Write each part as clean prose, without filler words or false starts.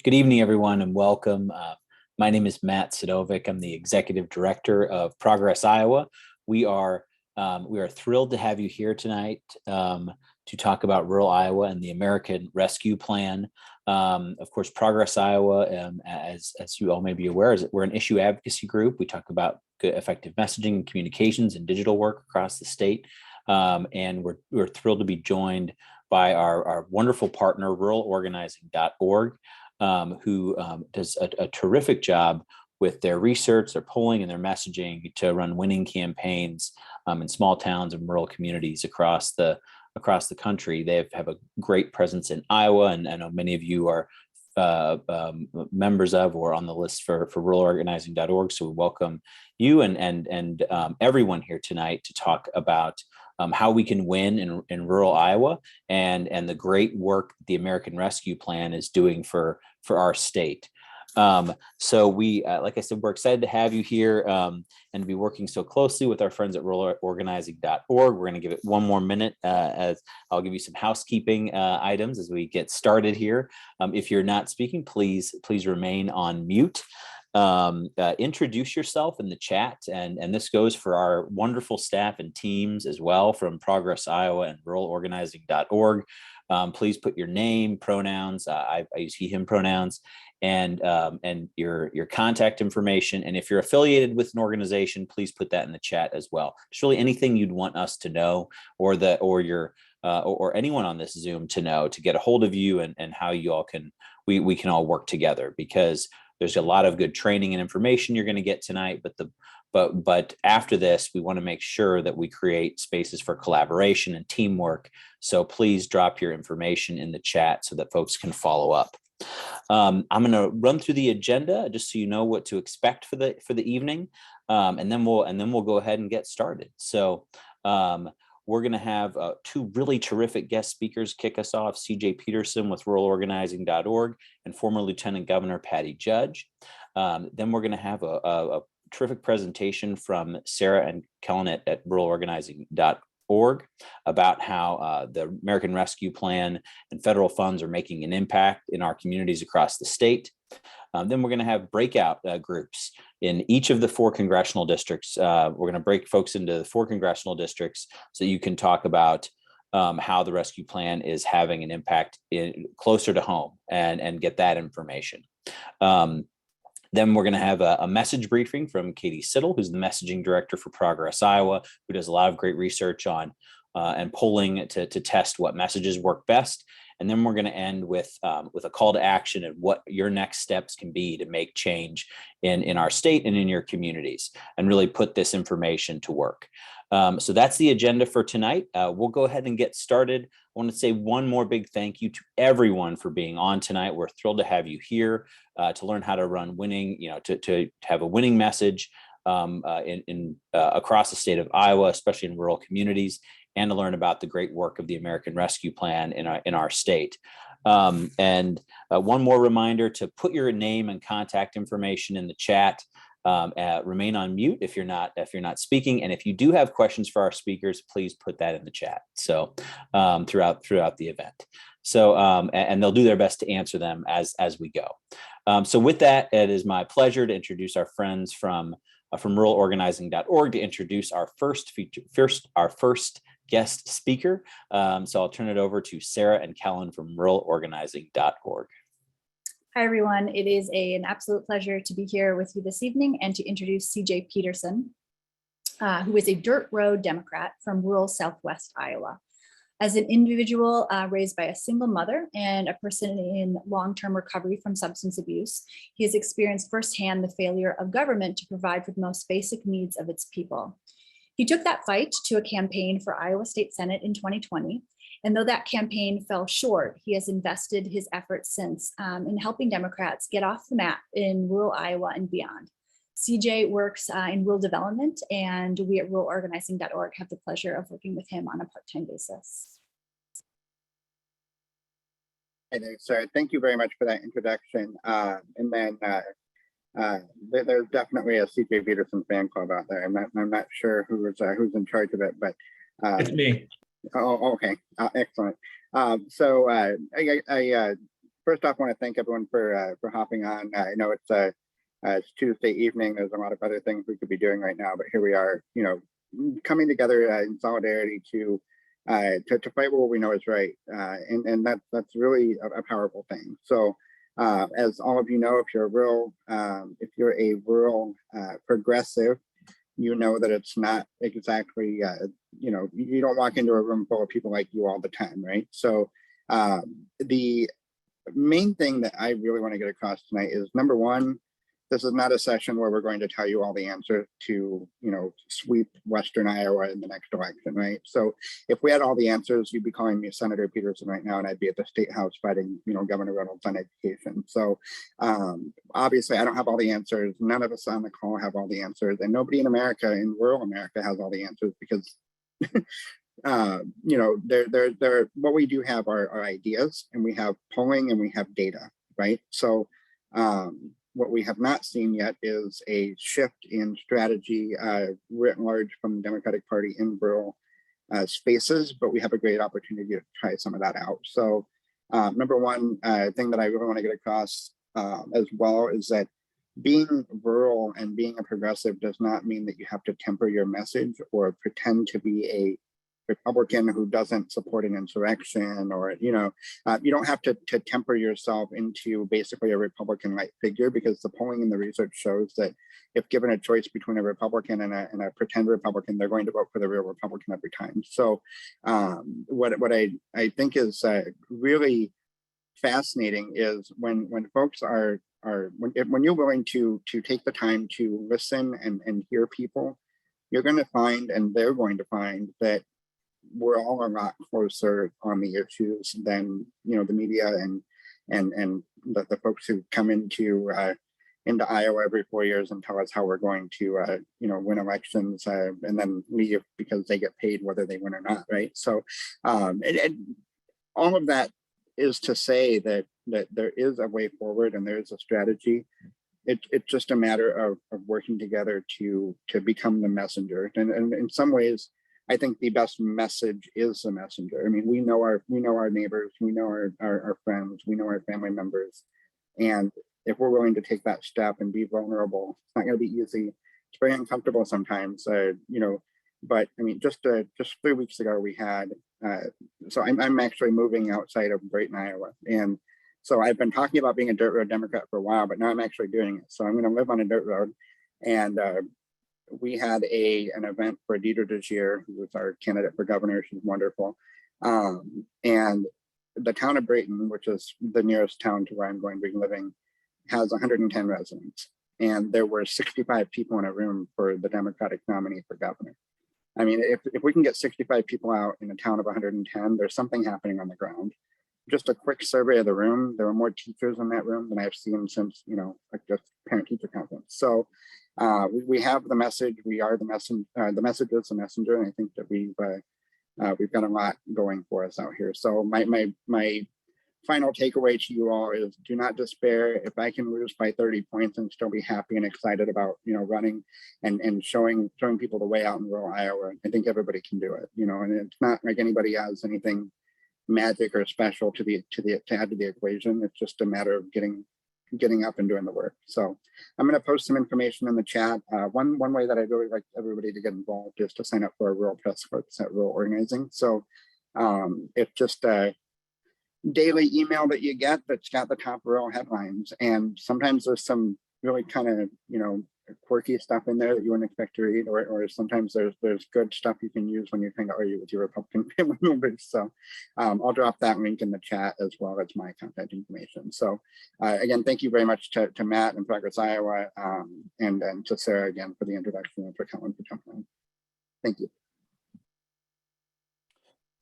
Good evening, everyone, and welcome. My name is Matt Sidovic. I'm the Executive Director of Progress Iowa. We are thrilled to have you here tonight to talk about rural Iowa and the American Rescue Plan. Of course, Progress Iowa, as you all may be aware, we're an issue advocacy group. We talk about good, effective messaging and communications and digital work across the state. And we're thrilled to be joined by our wonderful partner, ruralorganizing.org. Who does a terrific job with their research, their polling, and their messaging to run winning campaigns in small towns and rural communities across the country. They have a great presence in Iowa, and I know many of you are members of or on the list for ruralorganizing.org. So we welcome you and everyone here tonight to talk about how we can win in rural Iowa and the great work the American Rescue Plan is doing for our state. So we, like I said, we're excited to have you here and to be working so closely with our friends at ruralorganizing.org. We're going to give it one more minute as I'll give you some housekeeping items as we get started here. If you're not speaking, please remain on mute. Introduce yourself in the chat, and this goes for our wonderful staff and teams as well from Progress Iowa and ruralorganizing.org. Please put your name, pronouns. I use he, him pronouns, and your contact information. And if you're affiliated with an organization, please put that in the chat as well. Just really anything you'd want us to know, or anyone on this Zoom to know, to get a hold of you and how you all we can all work together, because there's a lot of good training and information you're going to get tonight, but after this, we want to make sure that we create spaces for collaboration and teamwork. So please drop your information in the chat so that folks can follow up. I'm going to run through the agenda just so you know what to expect for the evening, and then we'll go ahead and get started. So we're going to have two really terrific guest speakers kick us off: CJ Peterson with ruralorganizing.org and former Lieutenant Governor Patty Judge. Then we're going to have a terrific presentation from Sarah and Kellen at ruralorganizing.org about how the American Rescue Plan and federal funds are making an impact in our communities across the state. Then we're going to have breakout groups in each of the 4 congressional districts. We're going to break folks into the 4 congressional districts so you can talk about how the rescue plan is having an impact closer to home and get that information. Then we're going to have a message briefing from Katie Siddle, who's the messaging director for Progress Iowa, who does a lot of great research on and polling to test what messages work best. And then we're going to end with a call to action and what your next steps can be to make change in our state and in your communities and really put this information to work. So that's the agenda for tonight. We'll go ahead and get started. I want to say one more big thank you to everyone for being on tonight. We're thrilled to have you here to learn how to run winning, to have a winning message across the state of Iowa, especially in rural communities, and to learn about the great work of the American Rescue Plan in our state. And one more reminder to put your name and contact information in the chat. Remain on mute if you're not speaking, and if you do have questions for our speakers, please put that in the chat. So throughout the event. So and they'll do their best to answer them as we go. So with that, it is my pleasure to introduce our friends from ruralorganizing.org to introduce our first guest speaker. So I'll turn it over to Sarah and Kellen from ruralorganizing.org. Hi, everyone. It is an absolute pleasure to be here with you this evening and to introduce CJ Peterson, who is a dirt road Democrat from rural Southwest Iowa. As an individual raised by a single mother and a person in long-term recovery from substance abuse, he has experienced firsthand the failure of government to provide for the most basic needs of its people. He took that fight to a campaign for Iowa State Senate in 2020. And though that campaign fell short, he has invested his efforts since in helping Democrats get off the map in rural Iowa and beyond. CJ works in rural development, and we at ruralorganizing.org have the pleasure of working with him on a part-time basis. Hi there, Sarah. Thank you very much for that introduction. And then there's definitely a CJ Peterson fan club out there. I'm not sure who's in charge of it, but it's me. Oh, okay. Excellent. So I first off, I want to thank everyone for hopping on. I know it's Tuesday evening. There's a lot of other things we could be doing right now, but here we are, coming together in solidarity to fight what we know is right, and that's really a powerful thing. So, as all of you know, if you're a rural progressive, you know that it's not exactly, you don't walk into a room full of people like you all the time, right? So the main thing that I really want to get across tonight is, number one, this is not a session where we're going to tell you all the answers to, sweep Western Iowa in the next election, right? So if we had all the answers, you'd be calling me Senator Peterson right now, and I'd be at the State House fighting, Governor Reynolds on education. So obviously, I don't have all the answers. None of us on the call have all the answers, and nobody in America, in rural America, has all the answers, because what we do have are ideas, and we have polling, and we have data, right? So what we have not seen yet is a shift in strategy writ large from the Democratic Party in rural spaces, but we have a great opportunity to try some of that out. So number one thing that I really want to get across as well is that being rural and being a progressive does not mean that you have to temper your message or pretend to be a Republican who doesn't support an insurrection, or you don't have to temper yourself into basically a Republican-like figure, because the polling and the research shows that if given a choice between a Republican and a pretend Republican, they're going to vote for the real Republican every time. So what I think is really fascinating is when folks when you're willing to take the time to listen and hear people, you're going to find, and they're going to find, that we're all a lot closer on the issues than the media and the folks who come into Iowa every 4 years and tell us how we're going to win elections and then leave because they get paid whether they win or not, right? So and all of that is to say that there is a way forward and there is a strategy. It's just a matter of working together to become the messenger, and in some ways, I think the best message is the messenger. I mean, we know our neighbors, we know our friends, we know our family members. And if we're willing to take that step and be vulnerable, it's not going to be easy. It's very uncomfortable sometimes, but I mean, just 3 weeks ago, we had, so I'm actually moving outside of Brayton, Iowa. And so I've been talking about being a dirt road Democrat for a while, but now I'm actually doing it. So I'm going to live on a dirt road. And we had an event for Deidre DeGier, who was our candidate for governor. She's wonderful. And the town of Brayton, which is the nearest town to where I'm going to be living, has 110 residents. And there were 65 people in a room for the Democratic nominee for governor. I mean, if we can get 65 people out in a town of 110, there's something happening on the ground. Just a quick survey of the room, there were more teachers in that room than I've seen since, like just parent-teacher conference. So we have the message. We are the messenger. The message is the messenger, and I think that we've got a lot going for us out here. So my final takeaway to you all is: do not despair. If I can lose by 30 points and still be happy and excited about running and showing people the way out in rural Iowa, I think everybody can do it. And it's not like anybody has anything magic or special to add to the equation. It's just a matter of getting up and doing the work. So I'm going to post some information in the chat. One way that I really like everybody to get involved is to sign up for a rural press corps at Rural Organizing. So it's just a daily email that you get that's got the top rural headlines, and sometimes there's some really kind of quirky stuff in there that you wouldn't expect to read, or sometimes there's good stuff you can use when you're trying to argue with your Republican family members. So I'll drop that link in the chat as well as my contact information. So again, thank you very much to Matt and Progress Iowa, and to Sarah again for the introduction, and for Colin for jumping on. Thank you.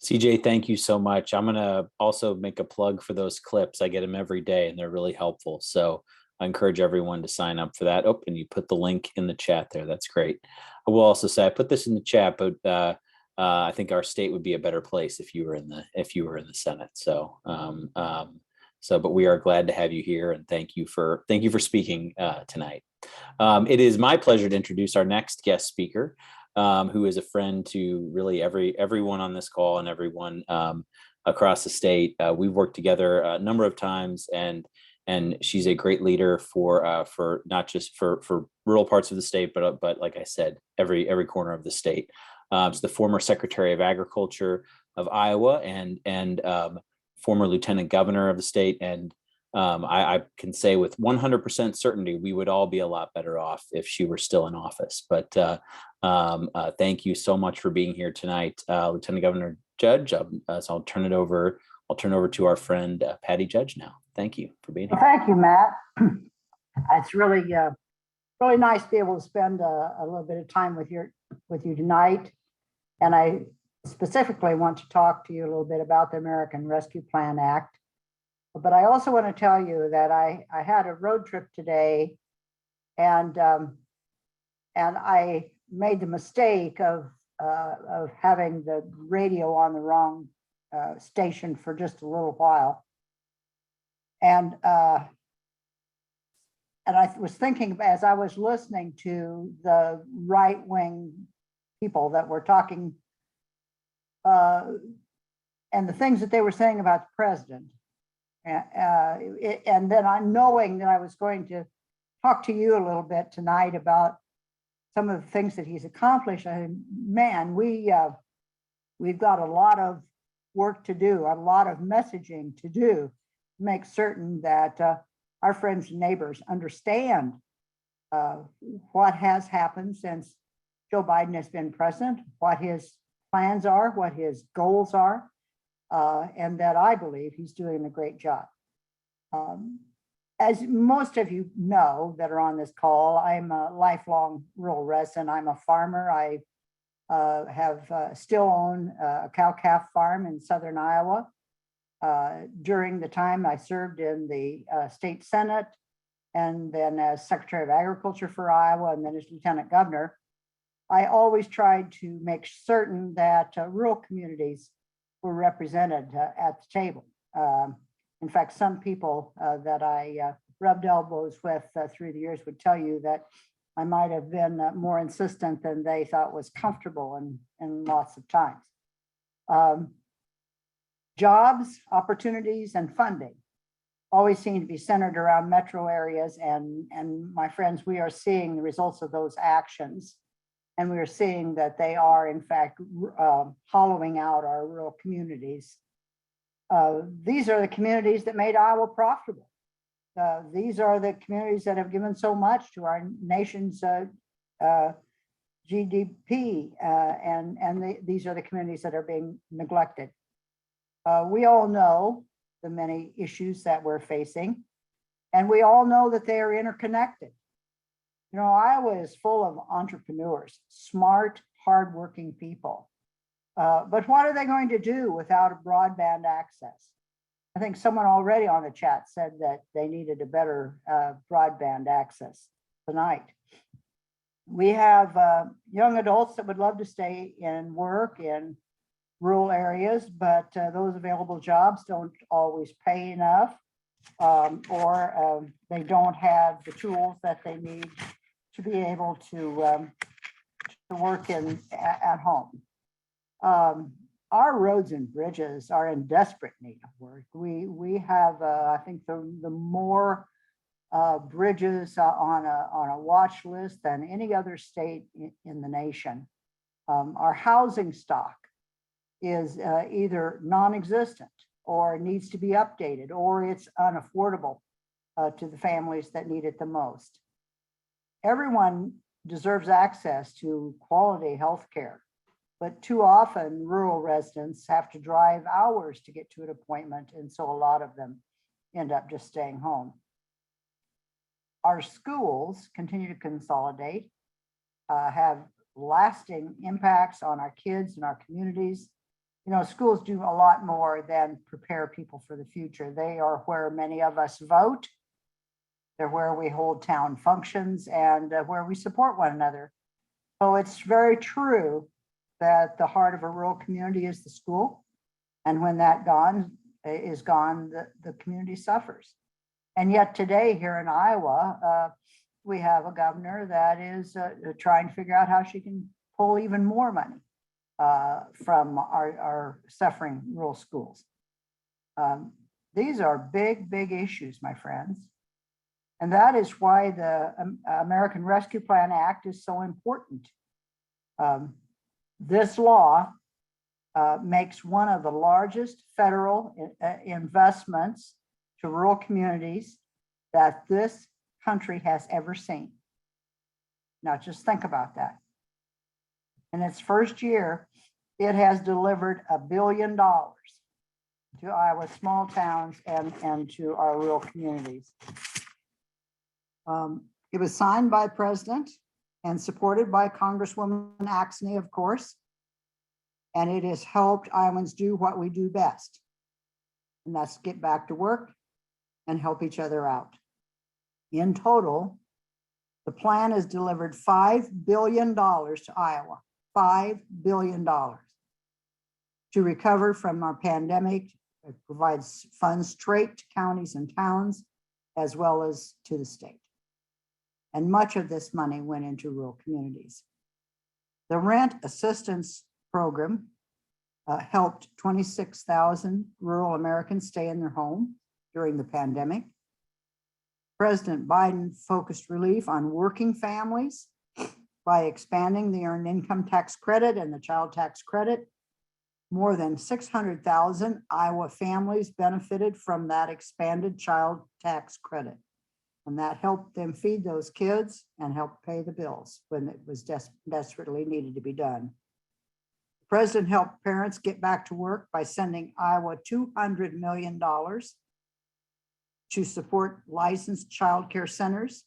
CJ, thank you so much. I'm going to also make a plug for those clips. I get them every day and they're really helpful. So I encourage everyone to sign up for that. Oh, and you put the link in the chat there. That's great. I will also say I put this in the chat, but I think our state would be a better place if you were in the Senate. So, but we are glad to have you here, and thank you for speaking tonight. It is my pleasure to introduce our next guest speaker, who is a friend to really everyone on this call and everyone across the state. We've worked together a number of times, and she's a great leader for not just for rural parts of the state, but like I said, every corner of the state. She's the former Secretary of Agriculture of Iowa and former Lieutenant Governor of the state. And I can say with 100% certainty, we would all be a lot better off if she were still in office. But thank you so much for being here tonight, Lieutenant Governor Judge. So I'll turn it over to our friend Patty Judge now. Thank you for being here. Well, thank you, Matt. It's really really nice to be able to spend a little bit of time with you tonight. And I specifically want to talk to you a little bit about the American Rescue Plan Act. But I also want to tell you that I had a road trip today, and I made the mistake of having the radio on the wrong station for just a little while. And I was thinking as I was listening to the right-wing people that were talking and the things that they were saying about the president. And then I'm knowing that I was going to talk to you a little bit tonight about some of the things that he's accomplished. Man, we've got a lot of work to do, a lot of messaging to do, to make certain that our friends and neighbors understand what has happened since Joe Biden has been president, what his plans are, what his goals are, and that I believe he's doing a great job. As most of you know that are on this call, I'm a lifelong rural resident. I'm a farmer. I still own a cow-calf farm in southern Iowa. During the time I served in the state Senate, and then as Secretary of Agriculture for Iowa, and then as Lieutenant Governor, I always tried to make certain that rural communities were represented at the table. In fact, some people that I rubbed elbows with through the years would tell you that I might have been more insistent than they thought was comfortable in lots of times. Jobs, opportunities, and funding always seem to be centered around metro areas. And my friends, we are seeing the results of those actions. And we are seeing that they are, in fact, hollowing out our rural communities. These are the communities that made Iowa profitable. These are the communities that have given so much to our nation's GDP, and these are the communities that are being neglected. We all know the many issues that we're facing, and we all know that they are interconnected. You know, Iowa is full of entrepreneurs, smart, hardworking people. But what are they going to do without a broadband access? I think someone already on the chat said that they needed a better broadband access tonight. We have young adults that would love to stay and work in rural areas, but those available jobs don't always pay enough, or they don't have the tools that they need to be able to work at home. Our roads and bridges are in desperate need of work. We have, I think, the more bridges on a watch list than any other state in the nation. Our housing stock is either non-existent or needs to be updated, or it's unaffordable to the families that need it the most. Everyone deserves access to quality health care, but too often rural residents have to drive hours to get to an appointment, and so a lot of them end up just staying home. Our schools continue to consolidate, have lasting impacts on our kids and our communities. You know, schools do a lot more than prepare people for the future. They are where many of us vote. They're where we hold town functions and where we support one another. So it's very true that the heart of a rural community is the school. And when that is gone, the community suffers. And yet today here in Iowa, we have a governor that is trying to figure out how she can pull even more money from our suffering rural schools. These are big, big issues, my friends. And that is why the American Rescue Plan Act is so important. This law makes one of the largest federal investments to rural communities that this country has ever seen. Now, just think about that. In its first year, it has delivered $1 billion to Iowa small towns and to our rural communities. It was signed by the President and supported by Congresswoman Axney, of course. And it has helped Iowans do what we do best. And that's get back to work and help each other out. In total, the plan has delivered $5 billion to Iowa, $5 billion to recover from our pandemic. It provides funds straight to counties and towns, as well as to the state. And much of this money went into rural communities. The rent assistance program helped 26,000 rural Americans stay in their home during the pandemic. President Biden focused relief on working families by expanding the earned income tax credit and the child tax credit. More than 600,000 Iowa families benefited from that expanded child tax credit. And that helped them feed those kids and help pay the bills when it was desperately needed to be done. The president helped parents get back to work by sending Iowa $200 million to support licensed child care centers.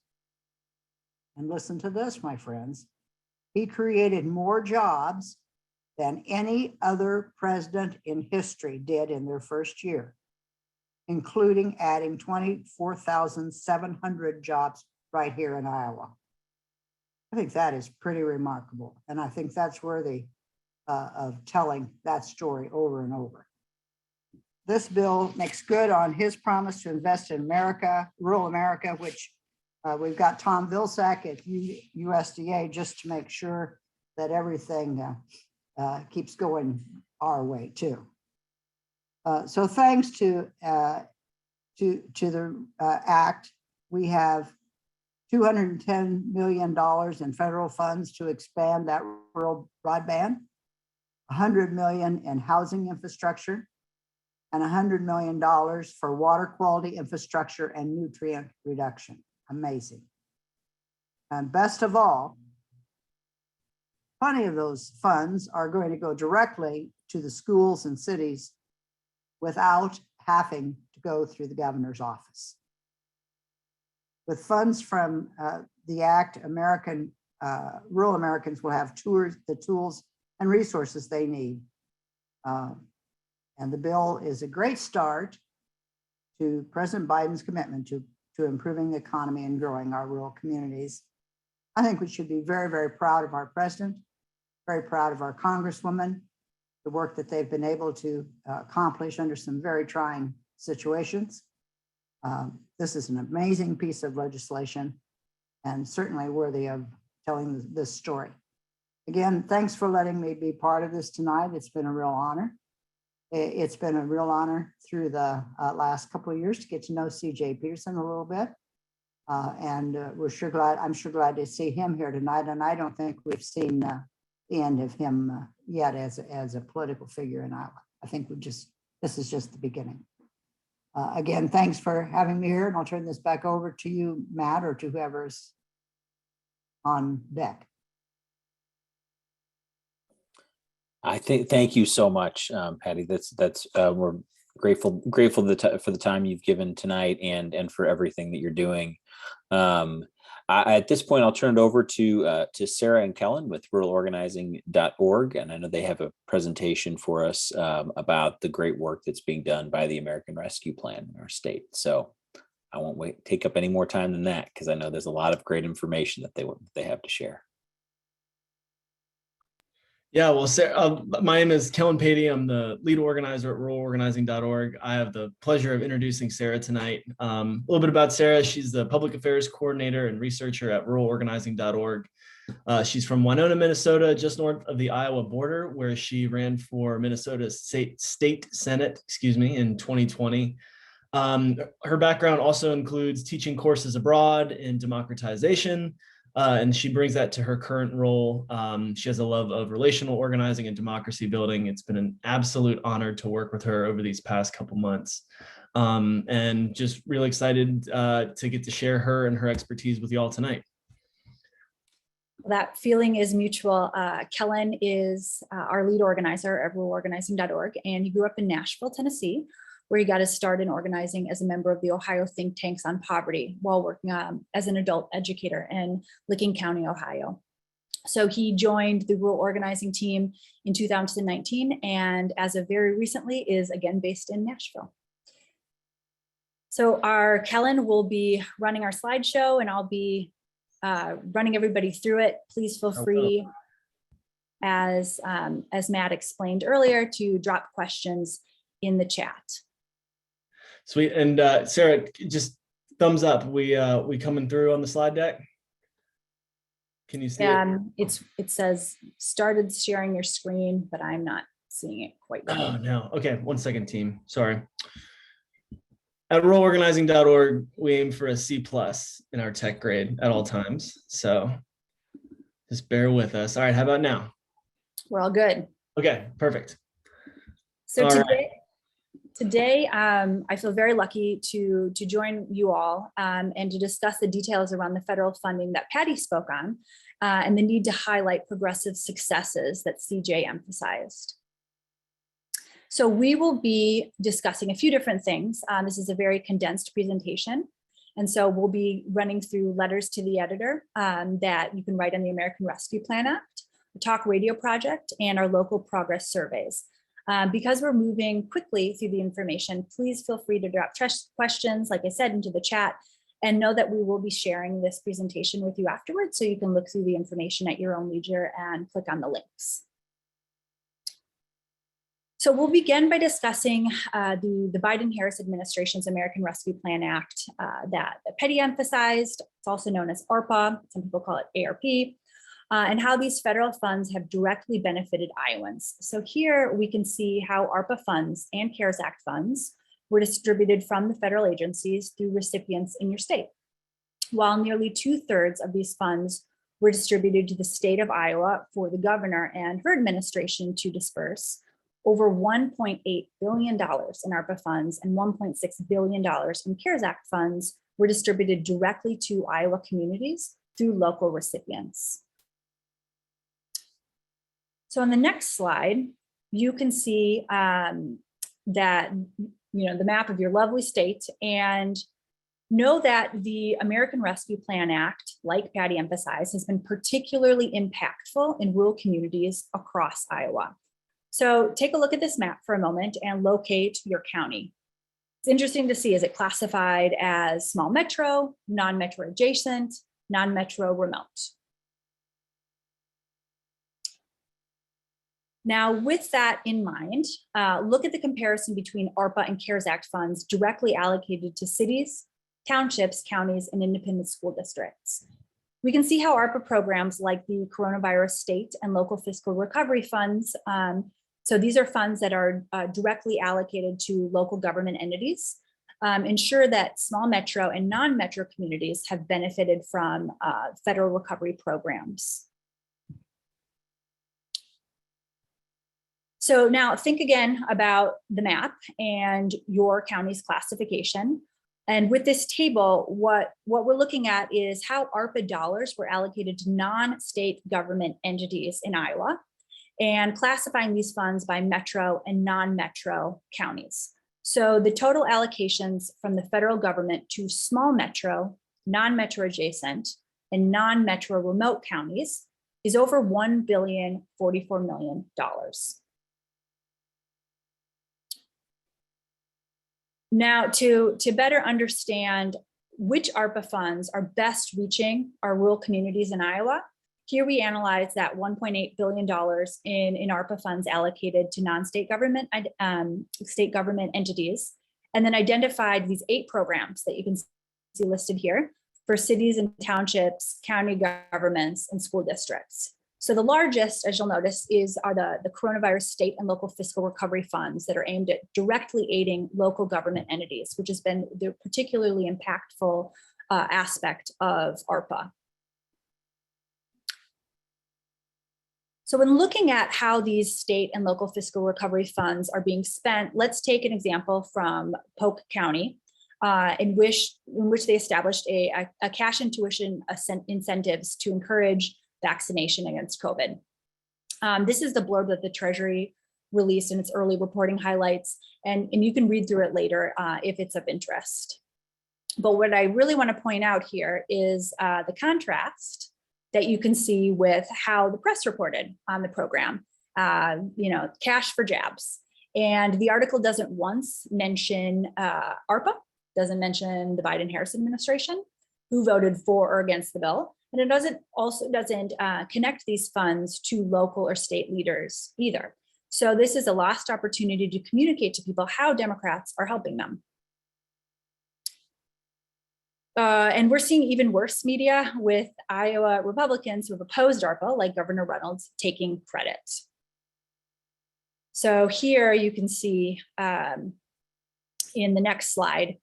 And listen to this, my friends. He created more jobs than any other president in history did in their first year, including adding 24,700 jobs right here in Iowa. I think that is pretty remarkable. And I think that's worthy of telling that story over and over. This bill makes good on his promise to invest in America, rural America, which we've got Tom Vilsack at USDA just to make sure that everything keeps going our way too. So thanks to the act, we have $210 million in federal funds to expand that rural broadband, $100 million in housing infrastructure, and $100 million for water quality infrastructure and nutrient reduction. Amazing. And best of all, plenty of those funds are going to go directly to the schools and cities without having to go through the governor's office. With funds from the act, rural Americans will have the tools and resources they need. And the bill is a great start to President Biden's commitment to improving the economy and growing our rural communities. I think we should be very, very proud of our president, very proud of our congresswoman, the work that they've been able to accomplish under some very trying situations. This is an amazing piece of legislation and certainly worthy of telling this story. Again, thanks for letting me be part of this tonight. It's been a real honor. It's been a real honor through the last couple of years to get to know CJ Peterson a little bit. And I'm sure glad to see him here tonight. And I don't think we've seen the end of him yet as a political figure in Iowa. I think this is just the beginning. Again, thanks for having me here, and I'll turn this back over to you, Matt, or to whoever's on deck. Thank you so much, Patty. We're grateful for the time you've given tonight and for everything that you're doing. At this point, I'll turn it over to Sarah and Kellen with ruralorganizing.org, and I know they have a presentation for us about the great work that's being done by the American Rescue Plan in our state. So I won't take up any more time than that, because I know there's a lot of great information that they have to share. Yeah, well, Sarah, my name is Kellen Patey. I'm the lead organizer at ruralorganizing.org. I have the pleasure of introducing Sarah tonight. A little bit about Sarah. She's the public affairs coordinator and researcher at ruralorganizing.org. She's from Winona, Minnesota, just north of the Iowa border, where she ran for Minnesota State Senate, in 2020. Her background also includes teaching courses abroad in democratization, and she brings that to her current role. She has a love of relational organizing and democracy building. It's been an absolute honor to work with her over these past couple months, and just really excited to get to share her and her expertise with you all tonight. That feeling is mutual. Kellen is our lead organizer at ruralorganizing.org, and he grew up in Nashville, Tennessee, where he got his start in organizing as a member of the Ohio think tanks on poverty while working as an adult educator in Licking County, Ohio. So he joined the rural organizing team in 2019, and as of very recently is again based in Nashville. So our Kellen will be running our slideshow, and I'll be running everybody through it. Please feel free, as Matt explained earlier, to drop questions in the chat. Sweet. And Sarah, just thumbs up. We coming through on the slide deck? Can you see it? It says started sharing your screen, but I'm not seeing it quite yet. Oh no. Okay, 1 second, team. Sorry. At ruralorganizing.org, we aim for a C+ in our tech grade at all times. So just bear with us. All right, how about now? We're all good. Okay, perfect. So All today, I feel very lucky to join you all and to discuss the details around the federal funding that Patty spoke on and the need to highlight progressive successes that CJ emphasized. So we will be discussing a few different things. This is a very condensed presentation. And so we'll be running through letters to the editor that you can write on the American Rescue Plan Act, the Talk Radio Project, and our local progress surveys. Because we're moving quickly through the information, please feel free to drop questions, like I said, into the chat, and know that we will be sharing this presentation with you afterwards, so you can look through the information at your own leisure and click on the links. So we'll begin by discussing the Biden-Harris administration's American Rescue Plan Act that Petty emphasized. It's also known as ARPA, some people call it ARP, and how these federal funds have directly benefited Iowans. So here we can see how ARPA funds and CARES Act funds were distributed from the federal agencies through recipients in your state. While nearly 2/3 of these funds were distributed to the state of Iowa for the governor and her administration to disperse, over $1.8 billion in ARPA funds and $1.6 billion in CARES Act funds were distributed directly to Iowa communities through local recipients. So on the next slide, you can see that, the map of your lovely state, and know that the American Rescue Plan Act, like Patty emphasized, has been particularly impactful in rural communities across Iowa. So take a look at this map for a moment and locate your county. It's interesting to see, is it classified as small metro, non-metro adjacent, non-metro remote? Now, with that in mind, look at the comparison between ARPA and CARES Act funds directly allocated to cities, townships, counties, and independent school districts. We can see how ARPA programs like the Coronavirus State and Local Fiscal Recovery Funds, so these are funds that are directly allocated to local government entities, ensure that small metro and non-metro communities have benefited from federal recovery programs. So now think again about the map and your county's classification. And with this table, what we're looking at is how ARPA dollars were allocated to non-state government entities in Iowa, and classifying these funds by metro and non-metro counties. So the total allocations from the federal government to small metro, non-metro adjacent, and non-metro remote counties is over $1,044 million. Now, to better understand which ARPA funds are best reaching our rural communities in Iowa, here we analyze that $1.8 billion in ARPA funds allocated to non-state government, state government entities, and then identified these 8 programs that you can see listed here for cities and townships, county governments, and school districts. So the largest, as you'll notice, are the coronavirus state and local fiscal recovery funds that are aimed at directly aiding local government entities, which has been the particularly impactful aspect of ARPA. So when looking at how these state and local fiscal recovery funds are being spent, let's take an example from Polk County, in which they established a cash and tuition incentives to encourage vaccination against COVID. This is the blurb that the Treasury released in its early reporting highlights, and you can read through it later if it's of interest. But what I really want to point out here is the contrast that you can see with how the press reported on the program, cash for jabs. And the article doesn't once mention ARPA, doesn't mention the Biden-Harris administration, who voted for or against the bill. And it doesn't connect these funds to local or state leaders either. So this is a lost opportunity to communicate to people how Democrats are helping them. And we're seeing even worse media with Iowa Republicans who have opposed ARPA, like Governor Reynolds, taking credit. So here you can see in the next slide,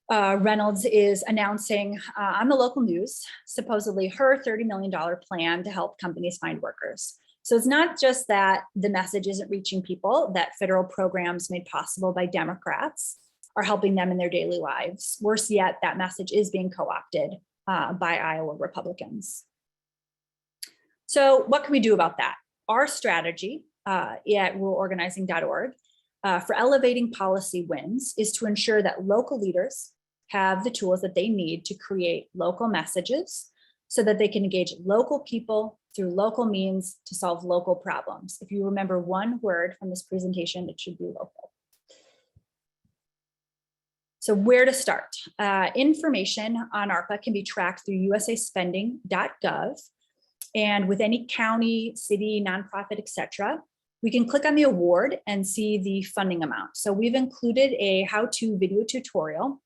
Reynolds is announcing on the local news, supposedly her $30 million plan to help companies find workers. So it's not just that the message isn't reaching people, that federal programs made possible by Democrats are helping them in their daily lives. Worse yet, that message is being co-opted by Iowa Republicans. So what can we do about that? Our strategy at ruralorganizing.org for elevating policy wins is to ensure that local leaders have the tools that they need to create local messages so that they can engage local people through local means to solve local problems. If you remember one word from this presentation, it should be local. So where to start? Information on ARPA can be tracked through usaspending.gov. And with any county, city, nonprofit, et cetera, we can click on the award and see the funding amount. So we've included a how-to video tutorial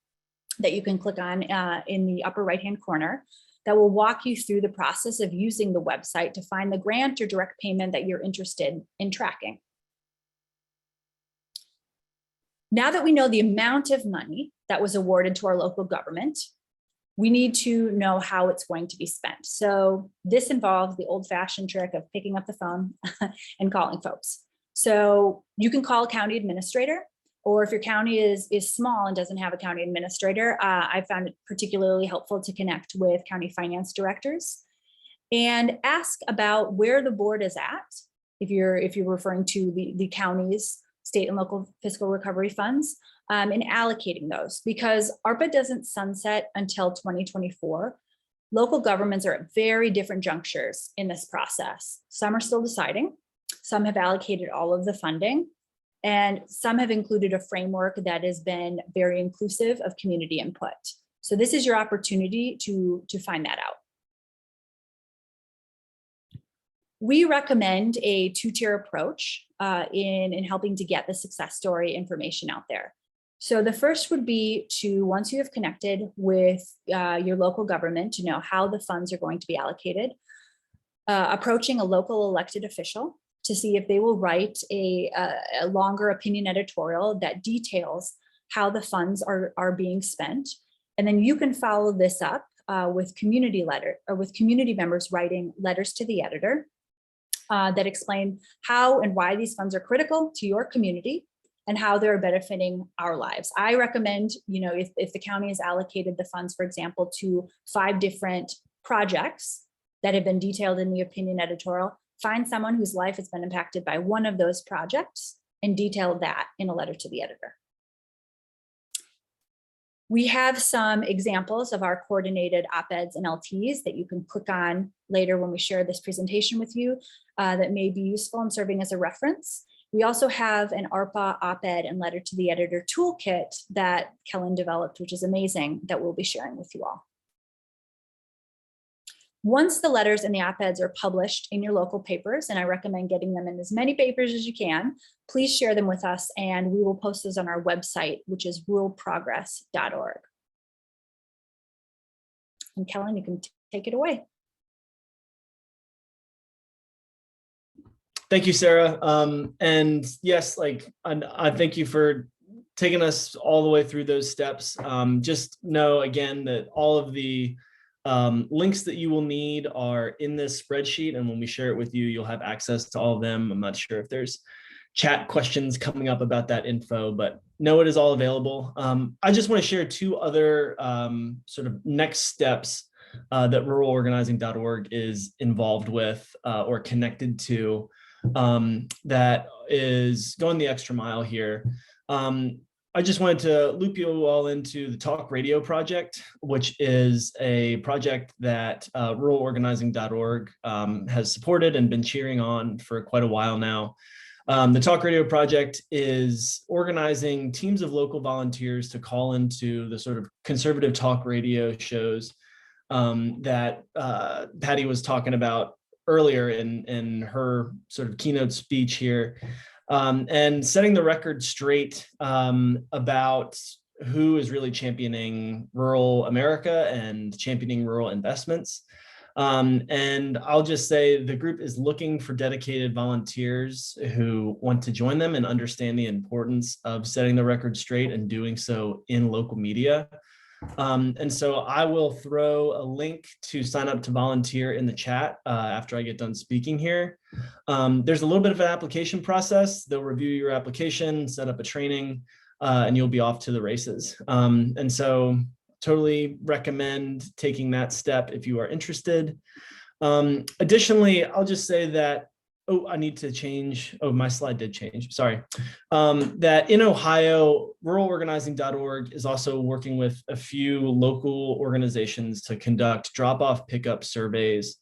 that you can click on in the upper right-hand corner that will walk you through the process of using the website to find the grant or direct payment that you're interested in tracking. Now that we know the amount of money that was awarded to our local government, we need to know how it's going to be spent. So this involves the old-fashioned trick of picking up the phone and calling folks. So you can call a county administrator, or if your county is small and doesn't have a county administrator, I found it particularly helpful to connect with county finance directors and ask about where the board is at. If you're referring to the county's state and local fiscal recovery funds, and allocating those, because ARPA doesn't sunset until 2024. Local governments are at very different junctures in this process. Some are still deciding, some have allocated all of the funding, and some have included a framework that has been very inclusive of community input. So this is your opportunity to find that out. We recommend a two-tier approach in helping to get the success story information out there. So the first would be to, once you have connected with your local government to know how the funds are going to be allocated, approaching a local elected official to see if they will write a longer opinion editorial that details how the funds are being spent. And then you can follow this up with community members writing letters to the editor that explain how and why these funds are critical to your community and how they're benefiting our lives. I recommend, if the county has allocated the funds, for example, to 5 different projects that have been detailed in the opinion editorial, find someone whose life has been impacted by one of those projects and detail that in a letter to the editor. We have some examples of our coordinated op-eds and LTs that you can click on later when we share this presentation with you that may be useful in serving as a reference. We also have an ARPA op-ed and letter to the editor toolkit that Kellen developed, which is amazing, that we'll be sharing with you all. Once the letters and the op-eds are published in your local papers, and I recommend getting them in as many papers as you can, please share them with us and we will post those on our website, which is ruralprogress.org. And Kellen, you can take it away. Thank you, Sarah. And yes, I thank you for taking us all the way through those steps. Just know again that all of the links that you will need are in this spreadsheet. And when we share it with you, you'll have access to all of them. I'm not sure if there's chat questions coming up about that info, but know it is all available. I just want to share two other sort of next steps that ruralorganizing.org is involved with or connected to. That is going the extra mile here. I just wanted to loop you all into the Talk Radio project, which is a project that ruralorganizing.org has supported and been cheering on for quite a while now. The Talk Radio project is organizing teams of local volunteers to call into the sort of conservative talk radio shows that Patty was talking about earlier in her sort of keynote speech here, and setting the record straight about who is really championing rural America and championing rural investments. And I'll just say the group is looking for dedicated volunteers who want to join them and understand the importance of setting the record straight and doing so in local media. And so I will throw a link to sign up to volunteer in the chat after I get done speaking here. There's a little bit of an application process. They'll review your application, set up a training, and you'll be off to the races. And so totally recommend taking that step if you are interested. Additionally, I'll just say that, I need to change. Oh, my slide did change. Sorry. That in Ohio, ruralorganizing.org is also working with a few local organizations to conduct drop-off pickup surveys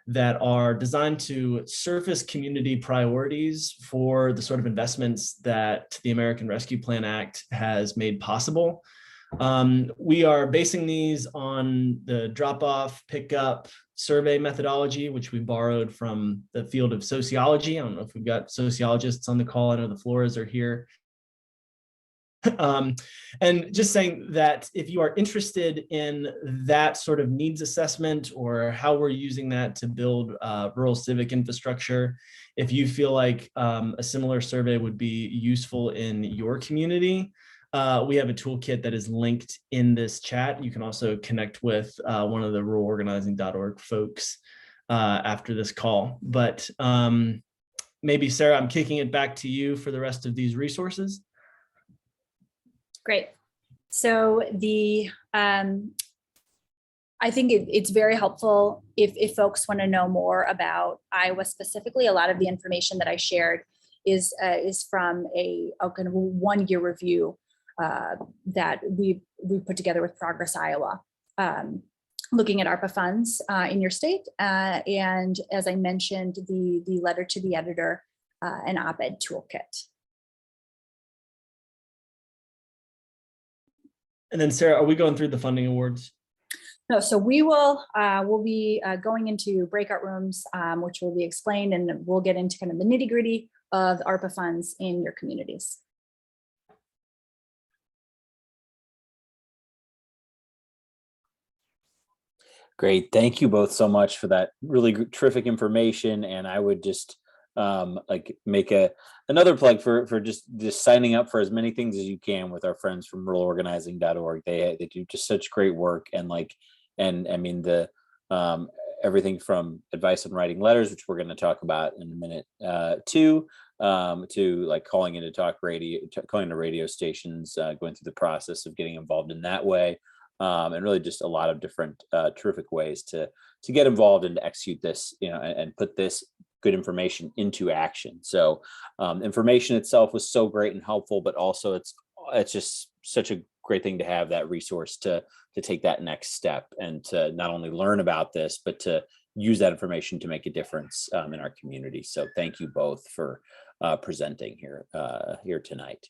that are designed to surface community priorities for the sort of investments that the American Rescue Plan Act has made possible. We are basing these on the drop-off pickup survey methodology, which we borrowed from the field of sociology. I don't know if we've got sociologists on the call. I know the Flores are here. And just saying that if you are interested in that sort of needs assessment or how we're using that to build rural civic infrastructure, if you feel like a similar survey would be useful in your community, we have a toolkit that is linked in this chat. You can also connect with one of the ruralorganizing.org folks after this call. But maybe, Sarah, I'm kicking it back to you for the rest of these resources. Great. So I think it's very helpful if folks want to know more about Iowa specifically. A lot of the information that I shared is from a kind of 1-year review that we put together with Progress Iowa, looking at ARPA funds in your state, and as I mentioned, the letter to the editor, an op-ed toolkit. And then Sarah, are we going through the funding awards? No, so we'll be going into breakout rooms, which will be explained, and we'll get into kind of the nitty-gritty of ARPA funds in your communities. Great. Thank you both so much for that really terrific information. And I would just make another plug for just signing up for as many things as you can with our friends from ruralorganizing.org. They do just such great work, and I mean the everything from advice on writing letters, which we're going to talk about in a minute, to like calling into talk radio, calling to radio stations, going through the process of getting involved in that way. And really just a lot of different terrific ways to get involved and to execute this, and put this good information into action. So information itself was so great and helpful, but also it's just such a great thing to have that resource to take that next step and to not only learn about this, but to use that information to make a difference in our community. So thank you both for presenting here tonight.